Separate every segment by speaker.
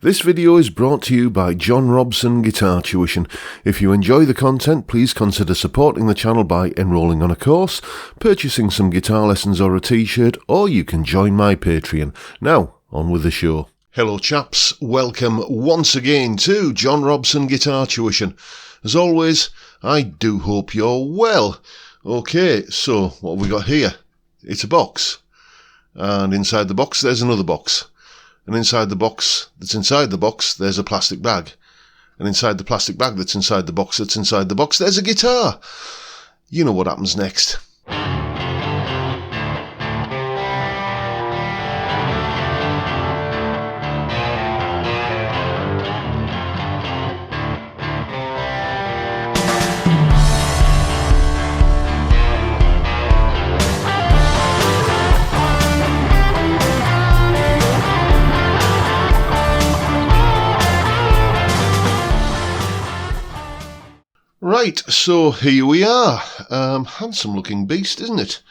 Speaker 1: This video is brought to you by John Robson Guitar Tuition. If you enjoy the content, please consider supporting the channel by enrolling on a course, purchasing some guitar lessons or a t-shirt, or you can join my Patreon. Now, on with the show. Hello chaps, welcome once again to John Robson Guitar Tuition. As always, I do hope you're well. Okay, so what have we got here? It's a box. And inside the box there's another box. And inside the box that's inside the box, there's a plastic bag. And inside the plastic bag that's inside the box there's a guitar. You know what happens next. Right, so here we are. Handsome looking beast, isn't it?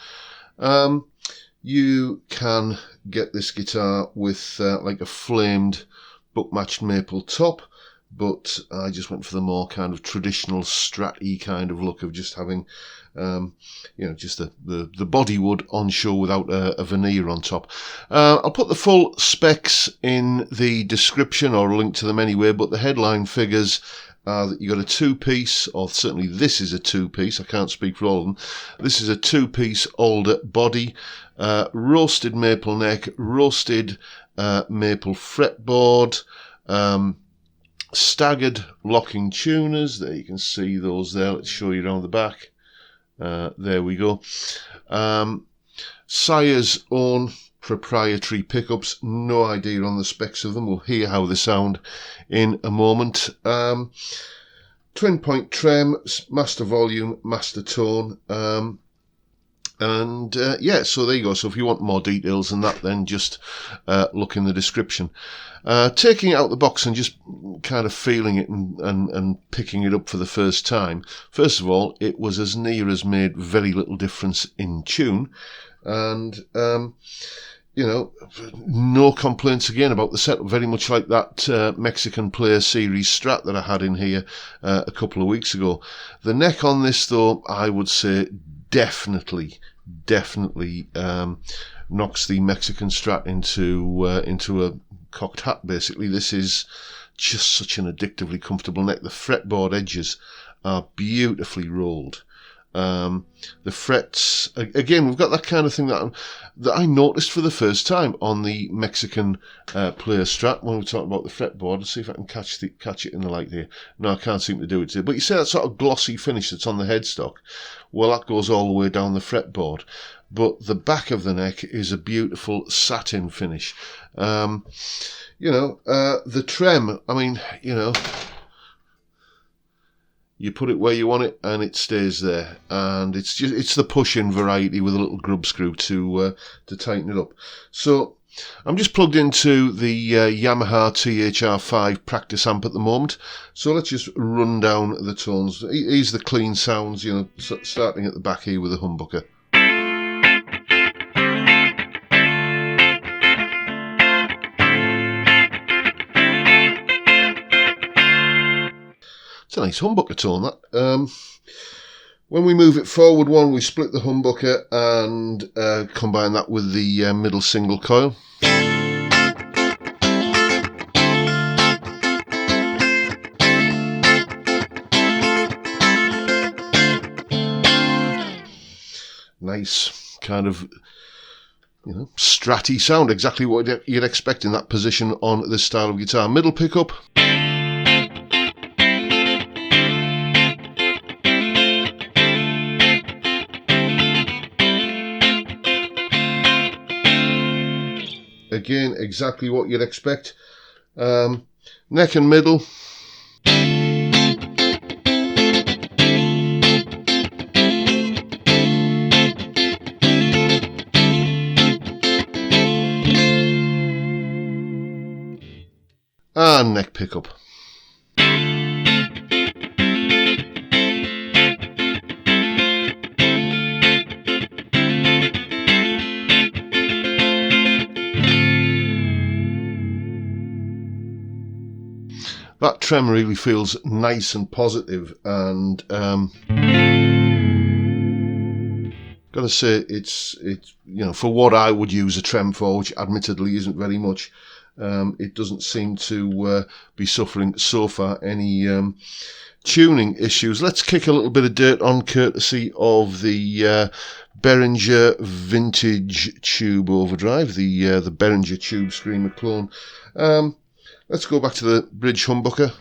Speaker 1: You can get this guitar with like a flamed book-matched maple top, but I just went for the more kind of traditional Strat-y kind of look of just having, just the bodywood on show without a veneer on top. I'll put the full specs in the description or a link to them anyway, but the headline figures that you got a two-piece, or certainly this is a two-piece, I can't speak for all of them. This is a two-piece alder body, roasted maple neck, roasted maple fretboard, staggered locking tuners. There you can see those there. Let's show you around the back. There we go. Sire's own proprietary pickups. No idea on the specs of them. We'll hear how they sound in a moment. Twin point trem, master volume, master tone, so there you go. So if you want more details than that, then just look in the description. Taking it out the box and just kind of feeling it and picking it up for the first time. First of all, it was as near as made very little difference in tune, and no complaints again about the setup. Very much like that Mexican Player Series Strat that I had in here a couple of weeks ago. The neck on this, though, I would say definitely knocks the Mexican Strat into a cocked hat. Basically, this is just such an addictively comfortable neck. The fretboard edges are beautifully rolled. The frets, again, we've got that kind of thing that I noticed for the first time on the Mexican Player Strat when we talk about the fretboard. Let's see if I can catch it in the light here. No, I can't seem to do it today. But you see that sort of glossy finish that's on the headstock? Well, that goes all the way down the fretboard. But the back of the neck is a beautiful satin finish. The trem, you put it where you want it and it stays there, and it's the push-in variety with a little grub screw to tighten it up. So I'm just plugged into the Yamaha THR5 practice amp at the moment, so let's just run down the tones. Here's the clean sounds, starting at the back here with a humbucker. It's a nice humbucker tone, that. When we move it forward one, we split the humbucker and combine that with the middle single coil. Nice kind of stratty sound, exactly what you'd expect in that position on this style of guitar. Middle pickup. Again, exactly what you'd expect. Neck and middle. And neck pickup. that trem really feels nice and positive, and gotta say it's for what I would use a trem for, which admittedly isn't very much. It doesn't seem to be suffering so far any tuning issues. Let's kick a little bit of dirt on, courtesy of the Behringer Vintage Tube Overdrive, the Behringer Tube Screamer clone. Let's go back to the bridge humbucker.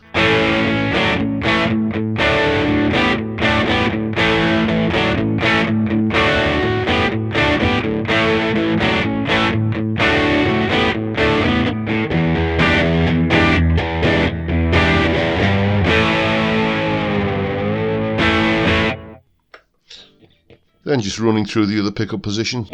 Speaker 1: Then just running through the other pickup position.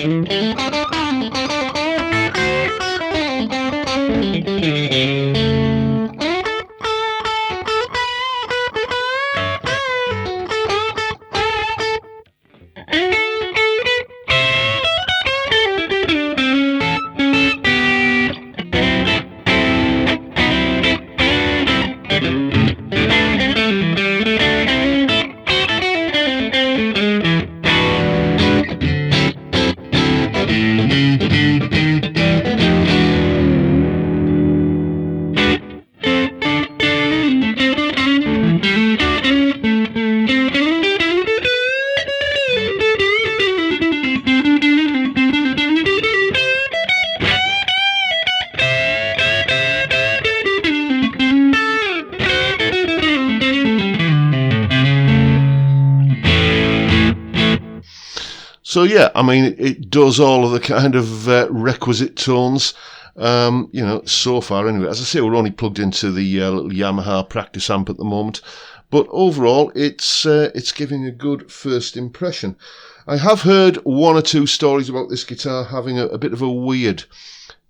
Speaker 1: So yeah, I mean, it does all of the kind of requisite tones, so far anyway. As I say, we're only plugged into the little Yamaha practice amp at the moment, but overall it's giving a good first impression. I have heard one or two stories about this guitar having a bit of a weird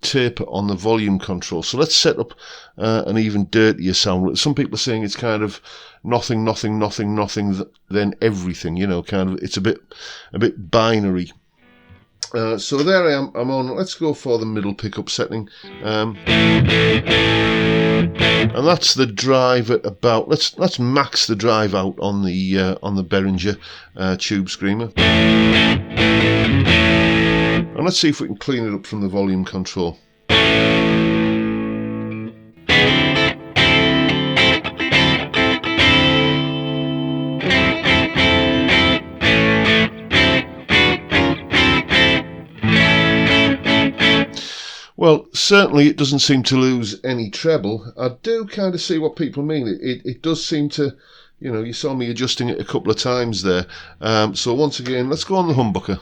Speaker 1: taper on the volume control, so let's set up an even dirtier sound. Some people are saying it's kind of nothing, then everything, kind of, it's a bit binary. So there I am, I'm on, let's go for the middle pickup setting, and that's the drive at about, let's max the drive out on the Behringer Tube Screamer, and let's see if we can clean it up from the volume control. Well, certainly it doesn't seem to lose any treble. I do kind of see what people mean. It does seem to, you saw me adjusting it a couple of times there. So once again, let's go on the humbucker.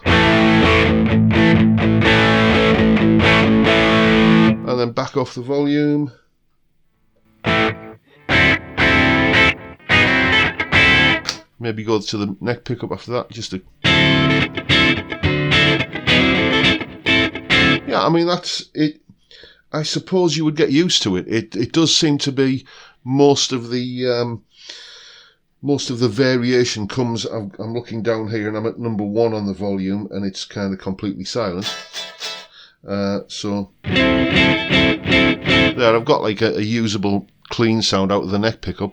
Speaker 1: And then back off the volume. Maybe go to the neck pickup after that, just to... Yeah, I mean, that's it. I suppose you would get used to it. It does seem to be most of the variation comes. I'm looking down here and I'm at number 1 on the volume, and it's kind of completely silent. So there, I've got like a usable clean sound out of the neck pickup,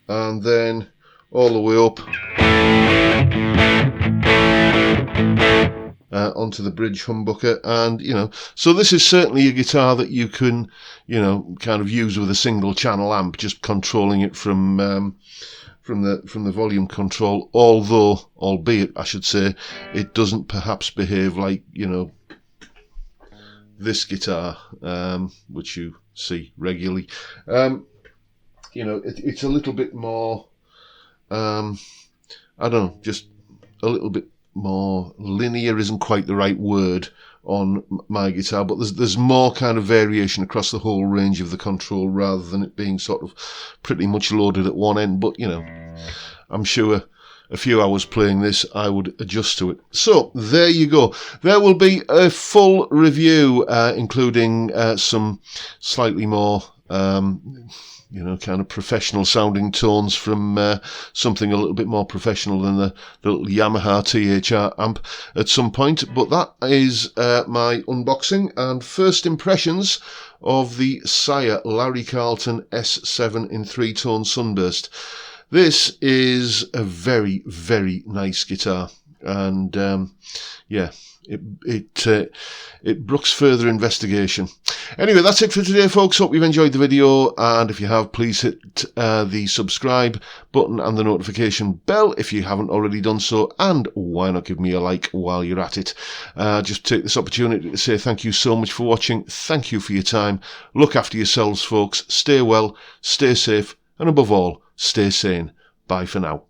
Speaker 1: and then all the way up. Onto the bridge humbucker, and so this is certainly a guitar that you can kind of use with a single channel amp, just controlling it from the volume control, albeit I should say it doesn't perhaps behave like this guitar, which you see regularly. It's a little bit more I don't know, just a little bit more linear isn't quite the right word on my guitar, but there's more kind of variation across the whole range of the control, rather than it being sort of pretty much loaded at one end. But I'm sure a few hours playing this, I would adjust to it. So there you go. There will be a full review, including some slightly more kind of professional sounding tones from something a little bit more professional than the little Yamaha THR amp at some point. But that is my unboxing and first impressions of the Sire Larry Carlton S7 in 3-tone Sunburst. This is a very, very nice guitar, and it brooks further investigation. Anyway, that's it for today, folks. Hope you've enjoyed the video, and if you have, please hit the subscribe button and the notification bell if you haven't already done so, and why not give me a like while you're at it. Just take this opportunity to say thank you so much for watching. Thank you for your time. Look after yourselves, folks. Stay well, stay safe, and above all, stay sane. Bye for now.